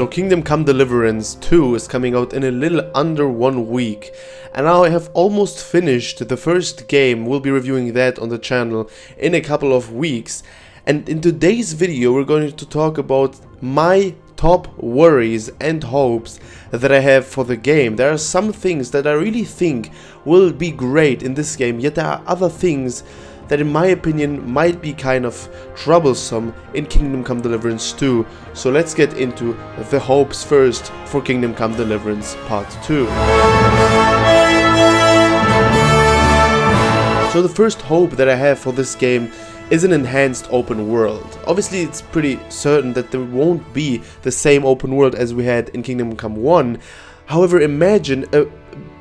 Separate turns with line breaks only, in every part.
So Kingdom Come Deliverance 2 is coming out in a little under 1 week, and now I have almost finished the first game. We'll be reviewing that on the channel in a couple of weeks, and in today's video we're going to talk about my top worries and hopes that I have for the game. There are some things that I really think will be great in this game, yet there are other things that in my opinion might be kind of troublesome in Kingdom Come Deliverance 2. So let's get into the hopes first for Kingdom Come Deliverance Part 2. So the first hope that I have for this game is an enhanced open world. Obviously it's pretty certain that there won't be the same open world as we had in Kingdom Come 1. However, imagine a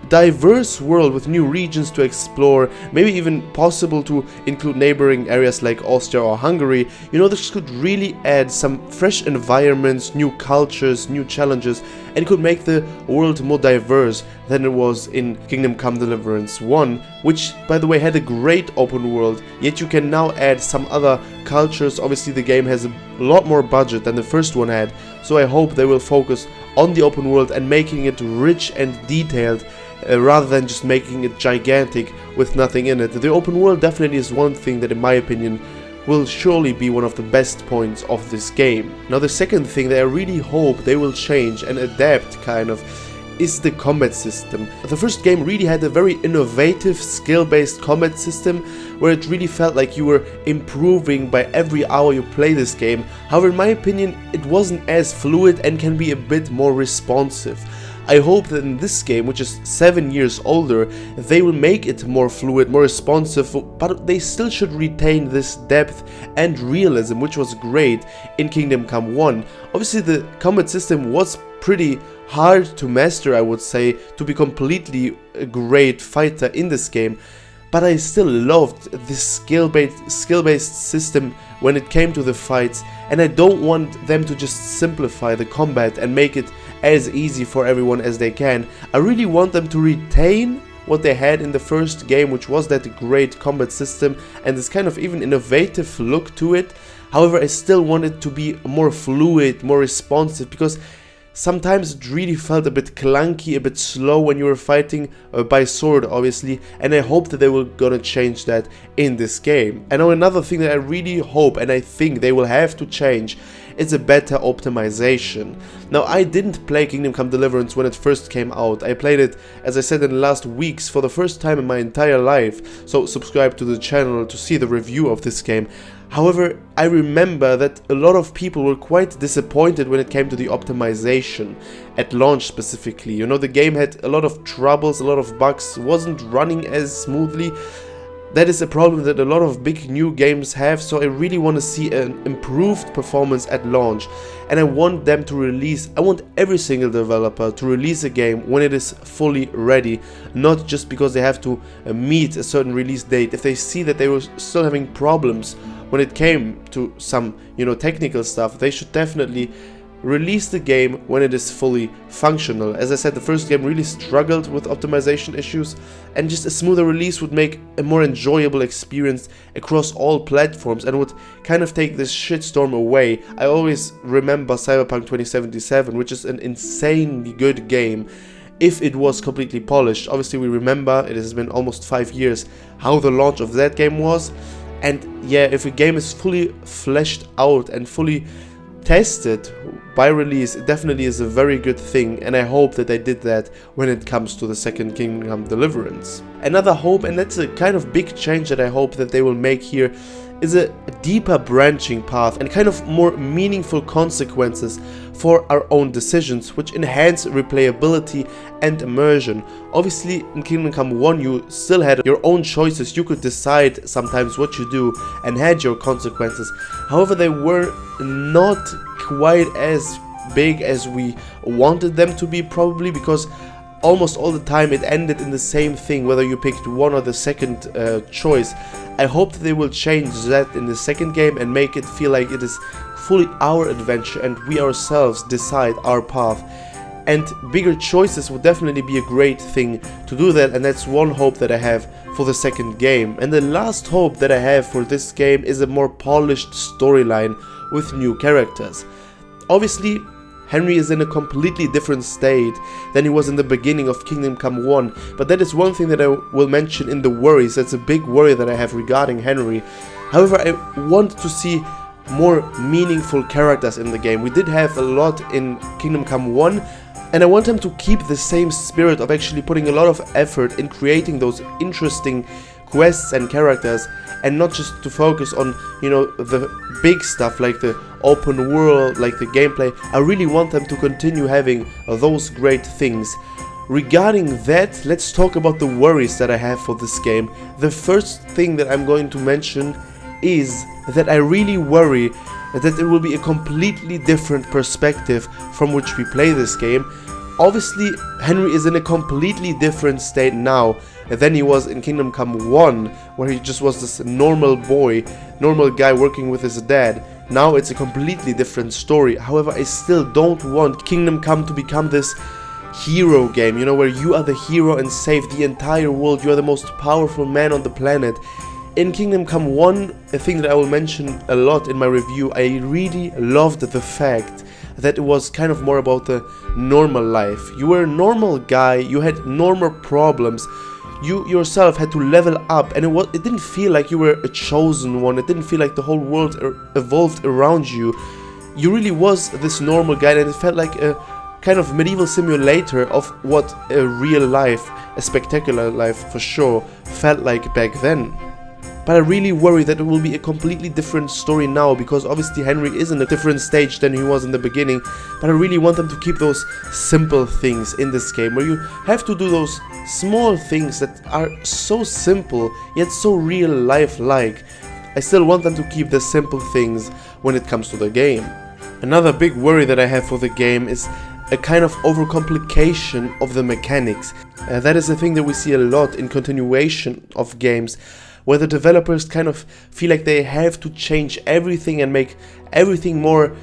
diverse world with new regions to explore, maybe even possible to include neighboring areas like Austria or Hungary. You know, this could really add some fresh environments, new cultures, new challenges, and could make the world more diverse than it was in Kingdom Come Deliverance 1, which by the way had a great open world, yet you can now add some other cultures. Obviously the game has a lot more budget than the first one had, so I hope they will focus on the open world and making it rich and detailed, rather than just making it gigantic with nothing in it. The open world definitely is one thing that in my opinion will surely be one of the best points of this game. Now the second thing that I really hope they will change and adapt kind of is the combat system. The first game really had a very innovative skill-based combat system where it really felt like you were improving by every hour you play this game. However, in my opinion, it wasn't as fluid and can be a bit more responsive. I hope that in this game, which is 7 years older, they will make it more fluid, more responsive, but they still should retain this depth and realism, which was great in Kingdom Come 1. Obviously the combat system was pretty hard to master, I would say, to be completely a great fighter in this game, but I still loved this skill-based system when it came to the fights, and I don't want them to just simplify the combat and make it as easy for everyone as they can. I really want them to retain what they had in the first game, which was that great combat system and this kind of even innovative look to it. However, I still want it to be more fluid, more responsive, because sometimes it really felt a bit clunky, a bit slow when you were fighting by sword, obviously, and I hope that they will gonna change that in this game. And now another thing that I really hope and I think they will have to change is a better optimization. Now I didn't play Kingdom Come Deliverance when it first came out. I played it, as I said, in the last weeks for the first time in my entire life, so subscribe to the channel to see the review of this game. However, I remember that a lot of people were quite disappointed when it came to the optimization, at launch specifically. You know, the game had a lot of troubles, a lot of bugs, wasn't running as smoothly. That is a problem that a lot of big new games have, so I really want to see an improved performance at launch, and I want them to release, I want every single developer to release a game when it is fully ready, not just because they have to meet a certain release date. If they see that they were still having problems when it came to some, you know, technical stuff, they should definitely release the game when it is fully functional. As I said, the first game really struggled with optimization issues, and just a smoother release would make a more enjoyable experience across all platforms and would kind of take this shitstorm away. I always remember Cyberpunk 2077, which is an insanely good game if it was completely polished. Obviously we remember, it has been almost 5 years, how the launch of that game was, and yeah, if a game is fully fleshed out and fully tested by release, it definitely is a very good thing, and I hope that they did that when it comes to the second Kingdom Come Deliverance. Another hope, and that's a kind of big change that I hope that they will make here, is a deeper branching path and kind of more meaningful consequences for our own decisions, which enhance replayability and immersion. Obviously in Kingdom Come 1 you still had your own choices, you could decide sometimes what you do and had your consequences. However, they were not quite as big as we wanted them to be, probably because almost all the time it ended in the same thing, whether you picked one or the second choice. I hope that they will change that in the second game and make it feel like it is fully our adventure and we ourselves decide our path. And bigger choices would definitely be a great thing to do that, and that's one hope that I have for the second game. And the last hope that I have for this game is a more polished storyline with new characters. Obviously, Henry is in a completely different state than he was in the beginning of Kingdom Come 1, but that is one thing that I will mention in the worries. That's a big worry that I have regarding Henry. However, I want to see more meaningful characters in the game. We did have a lot in Kingdom Come 1, and I want them to keep the same spirit of actually putting a lot of effort in creating those interesting quests and characters, and not just to focus on, you know, the big stuff like the open world, like the gameplay. I really want them to continue having those great things. Regarding that, let's talk about the worries that I have for this game. The first thing that I'm going to mention is that I really worry that it will be a completely different perspective from which we play this game. Obviously, Henry is in a completely different state now than he was in Kingdom Come 1, where he just was this normal boy, normal guy working with his dad. Now it's a completely different story. However, I still don't want Kingdom Come to become this hero game, you know, where you are the hero and save the entire world, you are the most powerful man on the planet. In Kingdom Come 1, a thing that I will mention a lot in my review, I really loved the fact that it was kind of more about the normal life. You were a normal guy, you had normal problems, you yourself had to level up, and it didn't feel like you were a chosen one, it didn't feel like the whole world evolved around you. You really was this normal guy, and it felt like a kind of medieval simulator of what a real life, a spectacular life for sure, felt like back then. But I really worry that it will be a completely different story now, because obviously Henry is in a different stage than he was in the beginning. But I really want them to keep those simple things in this game, where you have to do those small things that are so simple yet so real life-like. I still want them to keep the simple things when it comes to the game. Another big worry that I have for the game is a kind of overcomplication of the mechanics. That is a thing that we see a lot in continuation of games, where the developers kind of feel like they have to change everything and make everything more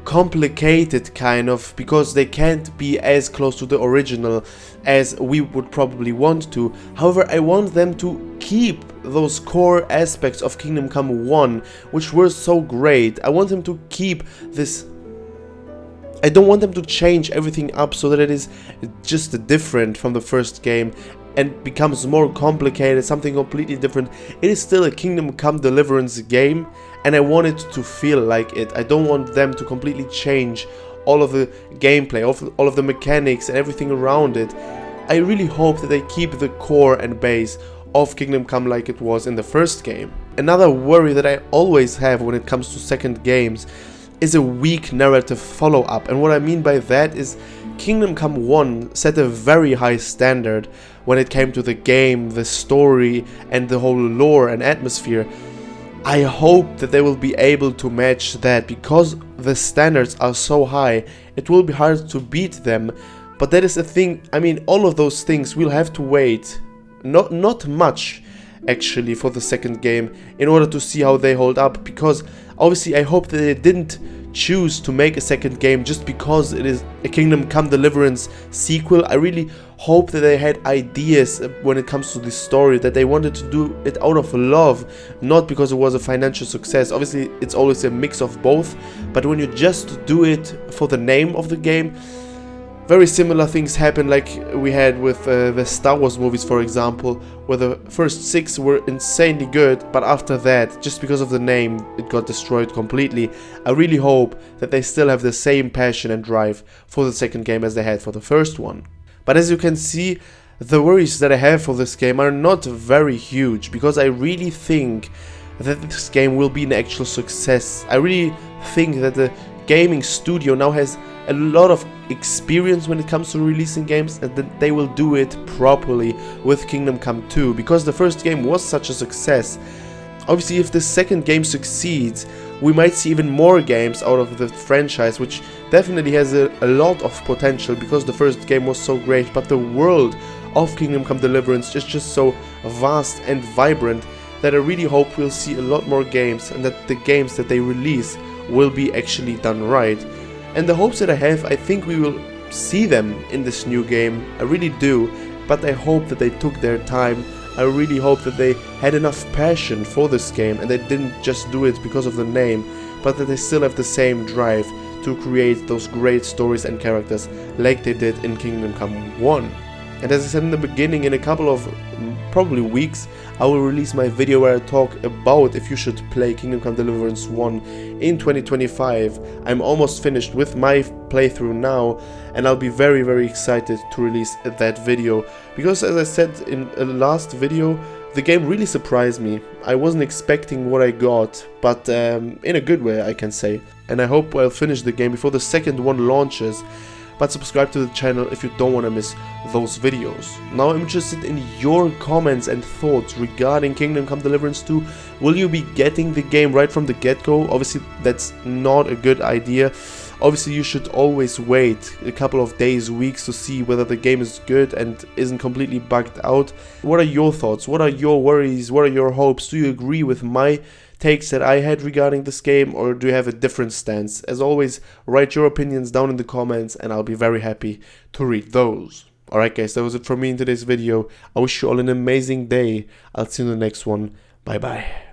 complicated, kind of, because they can't be as close to the original as we would probably want to. However, I want them to keep those core aspects of Kingdom Come 1, which were so great. I want them to keep this. I don't want them to change everything up so that it is just different from the first game and becomes more complicated, something completely different. It is still a Kingdom Come Deliverance game, and I want it to feel like it. I don't want them to completely change all of the gameplay, all of the mechanics and everything around it. I really hope that they keep the core and base of Kingdom Come like it was in the first game. Another worry that I always have when it comes to second games is a weak narrative follow-up, and what I mean by that is Kingdom Come 1 set a very high standard when it came to the game, the story, and the whole lore and atmosphere. I hope that they will be able to match that, because the standards are so high, it will be hard to beat them. But that is a thing, I mean, all of those things we'll have to wait, not much actually, for the second game in order to see how they hold up, because obviously I hope that they didn't choose to make a second game just because it is a Kingdom Come Deliverance sequel. I really hope that they had ideas when it comes to this story, that they wanted to do it out of love, not because it was a financial success. Obviously it's always a mix of both, but when you just do it for the name of the game, very similar things happen like we had with the Star Wars movies, for example, where the first 6 were insanely good, but after that, just because of the name, it got destroyed completely. I really hope that they still have the same passion and drive for the second game as they had for the first one. But as you can see, the worries that I have for this game are not very huge, because I really think that this game will be an actual success. I really think that the gaming studio now has a lot of experience when it comes to releasing games, and that they will do it properly with Kingdom Come 2, because the first game was such a success. Obviously, if the second game succeeds, we might see even more games out of the franchise, which definitely has a lot of potential, because the first game was so great. But the world of Kingdom Come Deliverance is just so vast and vibrant that I really hope we'll see a lot more games, and that the games that they release will be actually done right. And the hopes that I have, I think we will see them in this new game. I really do, but I hope that they took their time. I really hope that they had enough passion for this game, and they didn't just do it because of the name, but that they still have the same drive to create those great stories and characters like they did in Kingdom Come 1. And as I said in the beginning, in a couple of probably weeks, I will release my video where I talk about if you should play Kingdom Come Deliverance 1 in 2025. I'm almost finished with my playthrough now, and I'll be very excited to release that video, because as I said in a last video, the game really surprised me. I wasn't expecting what I got, but in a good way, I can say. And I hope I'll finish the game before the second one launches. But subscribe to the channel if you don't want to miss those videos. Now I'm interested in your comments and thoughts regarding Kingdom Come Deliverance 2. Will you be getting the game right from the get-go? Obviously that's not a good idea. Obviously you should always wait a couple of days, weeks to see whether the game is good and isn't completely bugged out. What are your thoughts? What are your worries? What are your hopes? Do you agree with my takes that I had regarding this game, or do you have a different stance? As always, write your opinions down in the comments and I'll be very happy to read those. Alright guys, that was it from me in today's video. I wish you all an amazing day. I'll see you in the next one. Bye bye.